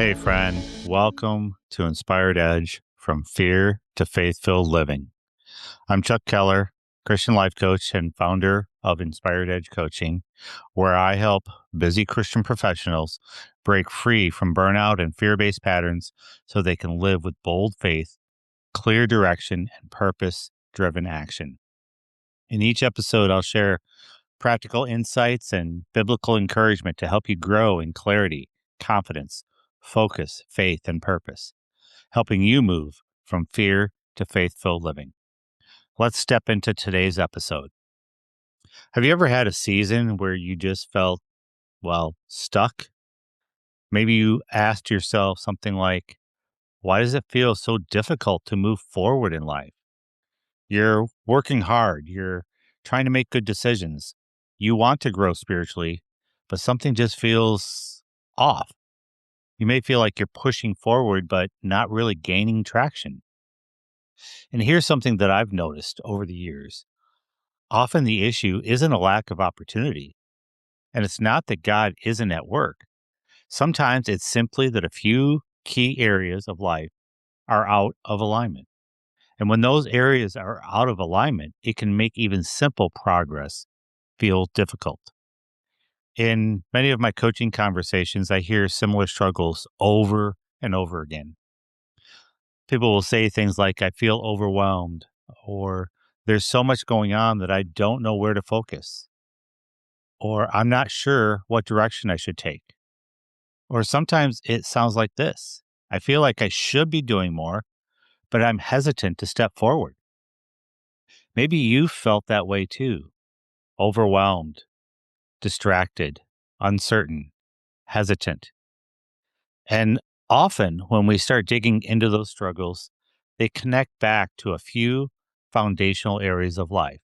Hey, friend, welcome to Inspired Edge from Fear to Faith Filled Living. I'm Chuck Keller, Christian life coach and founder of Inspired Edge Coaching, where I help busy Christian professionals break free from burnout and fear based patterns so they can live with bold faith, clear direction, and purpose driven action. In each episode, I'll share practical insights and biblical encouragement to help you grow in clarity, confidence, focus, faith, and purpose, helping you move from fear to faith-filled living. Let's step into today's episode. Have you ever had a season where you just felt, stuck? Maybe you asked yourself something like, why does it feel so difficult to move forward in life? You're working hard, you're trying to make good decisions, you want to grow spiritually, but something just feels off. You may feel like you're pushing forward, but not really gaining traction. And here's something that I've noticed over the years. Often the issue isn't a lack of opportunity, and it's not that God isn't at work. Sometimes it's simply that a few key areas of life are out of alignment. And when those areas are out of alignment, it can make even simple progress feel difficult. In many of my coaching conversations, I hear similar struggles over and over again. People will say things like, I feel overwhelmed, or there's so much going on that I don't know where to focus, or I'm not sure what direction I should take. Or sometimes it sounds like this: I feel like I should be doing more, but I'm hesitant to step forward. Maybe you felt that way too: overwhelmed, distracted, uncertain, hesitant. And often when we start digging into those struggles, they connect back to a few foundational areas of life.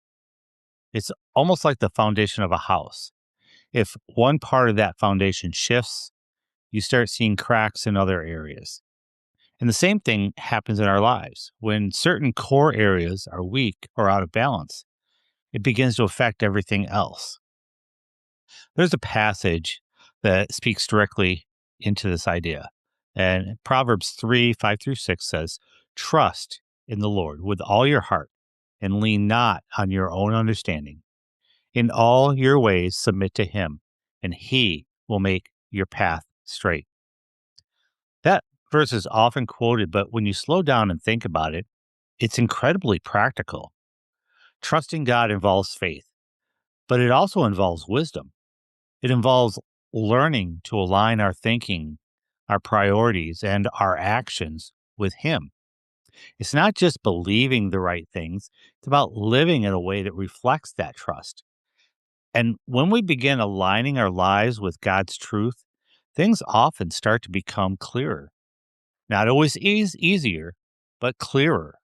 It's almost like the foundation of a house. If one part of that foundation shifts, you start seeing cracks in other areas. And the same thing happens in our lives. When certain core areas are weak or out of balance, it begins to affect everything else. There's a passage that speaks directly into this idea. And Proverbs 3 5 through 6 says, Trust in the Lord with all your heart and lean not on your own understanding. In all your ways, submit to him, and he will make your path straight. That verse is often quoted, but when you slow down and think about it, it's incredibly practical. Trusting God involves faith, but it also involves wisdom. It involves learning to align our thinking, our priorities, and our actions with Him. It's not just believing the right things, it's about living in a way that reflects that trust. And when we begin aligning our lives with God's truth, things often start to become clearer. Not always easier, but clearer.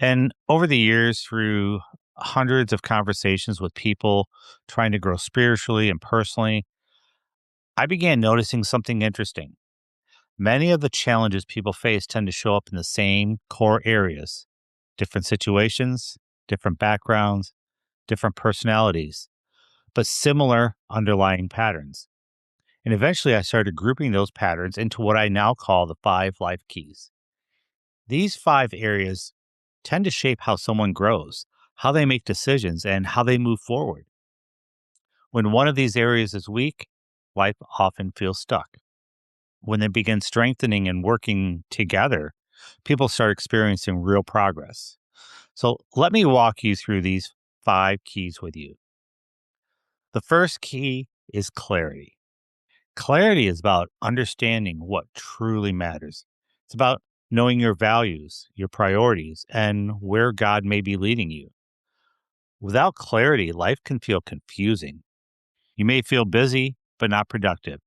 And over the years, through hundreds of conversations with people trying to grow spiritually and personally, I began noticing something interesting. Many of the challenges people face tend to show up in the same core areas: different situations, different backgrounds, different personalities, but similar underlying patterns. And eventually, I started grouping those patterns into what I now call the 5 life keys. These 5 areas tend to shape how someone grows, how they make decisions, and how they move forward. When one of these areas is weak, life often feels stuck. When they begin strengthening and working together, people start experiencing real progress. So let me walk you through these 5 keys with you. The first key is clarity. Clarity is about understanding what truly matters. It's about knowing your values, your priorities, and where God may be leading you. Without clarity, life can feel confusing. You may feel busy, but not productive,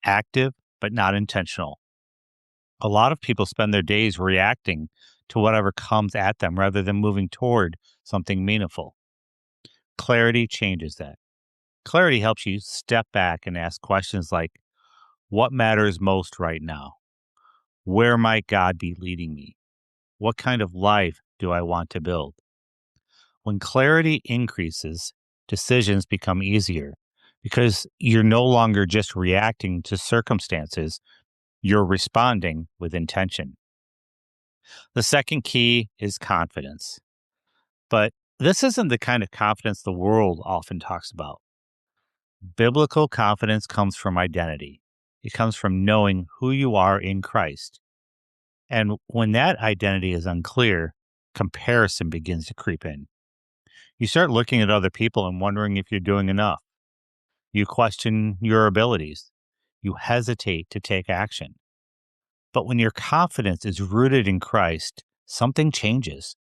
active, but not intentional. A lot of people spend their days reacting to whatever comes at them rather than moving toward something meaningful. Clarity changes that. Clarity helps you step back and ask questions like, what matters most right now? Where might God be leading me? What kind of life do I want to build? When clarity increases, decisions become easier because you're no longer just reacting to circumstances, you're responding with intention. The second key is confidence. But this isn't the kind of confidence the world often talks about. Biblical confidence comes from identity, it comes from knowing who you are in Christ. And when that identity is unclear, comparison begins to creep in. You start looking at other people and wondering if you're doing enough. You question your abilities. You hesitate to take action. But when your confidence is rooted in Christ, something changes.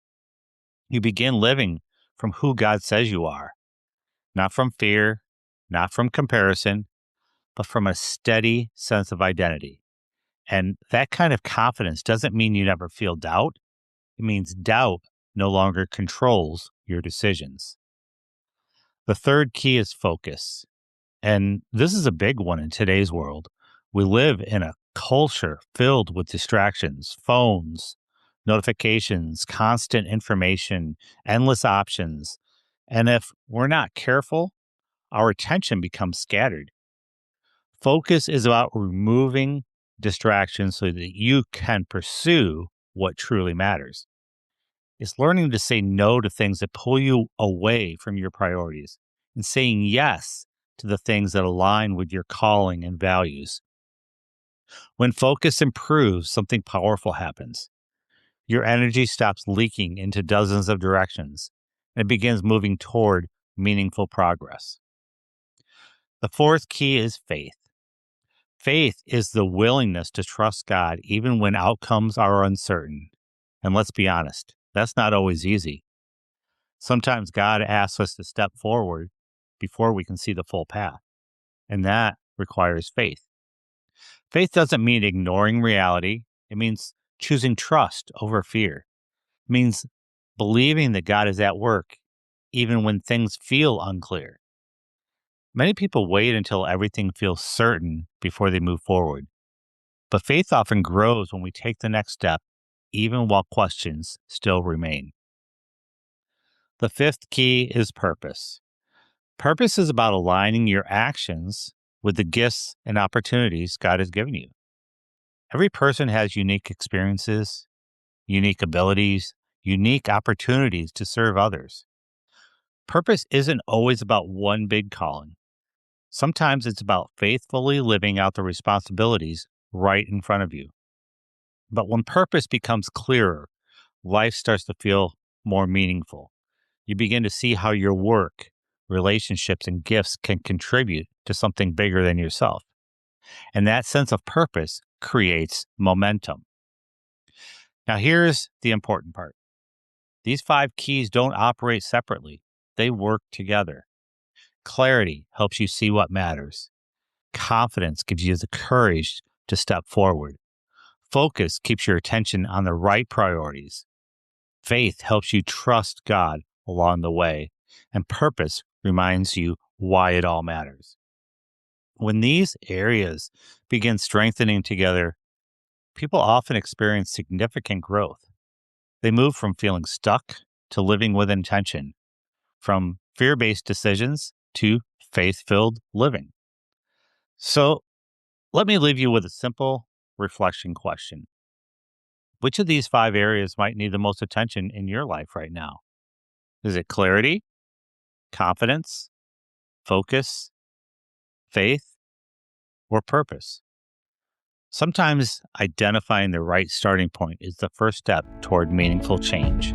You begin living from who God says you are, not from fear, not from comparison, but from a steady sense of identity. And that kind of confidence doesn't mean you never feel doubt. It means doubt no longer controls your decisions. The third key is focus. And this is a big one in today's world. We live in a culture filled with distractions, phones, notifications, constant information, endless options. And if we're not careful, our attention becomes scattered. Focus is about removing distractions so that you can pursue what truly matters. It's learning to say no to things that pull you away from your priorities and saying yes to the things that align with your calling and values. When focus improves, something powerful happens. Your energy stops leaking into dozens of directions and it begins moving toward meaningful progress. The fourth key is faith. Faith is the willingness to trust God even when outcomes are uncertain. And let's be honest, that's not always easy. Sometimes God asks us to step forward before we can see the full path, and that requires faith. Faith doesn't mean ignoring reality, it means choosing trust over fear. It means believing that God is at work even when things feel unclear. Many people wait until everything feels certain before they move forward. But faith often grows when we take the next step, even while questions still remain. The fifth key is purpose. Purpose is about aligning your actions with the gifts and opportunities God has given you. Every person has unique experiences, unique abilities, unique opportunities to serve others. Purpose isn't always about one big calling. Sometimes it's about faithfully living out the responsibilities right in front of you. But when purpose becomes clearer, life starts to feel more meaningful. You begin to see how your work, relationships, and gifts can contribute to something bigger than yourself. And that sense of purpose creates momentum. Now, here's the important part. These five keys don't operate separately, they work together. Clarity helps you see what matters. Confidence gives you the courage to step forward. Focus keeps your attention on the right priorities. Faith helps you trust God along the way, and purpose reminds you why it all matters. When these areas begin strengthening together, people often experience significant growth. They move from feeling stuck to living with intention, from fear based decisions to faith filled living. So, let me leave you with a simple reflection question. Which of these five areas might need the most attention in your life right now? Is it clarity, confidence, focus, faith, or purpose? Sometimes identifying the right starting point is the first step toward meaningful change.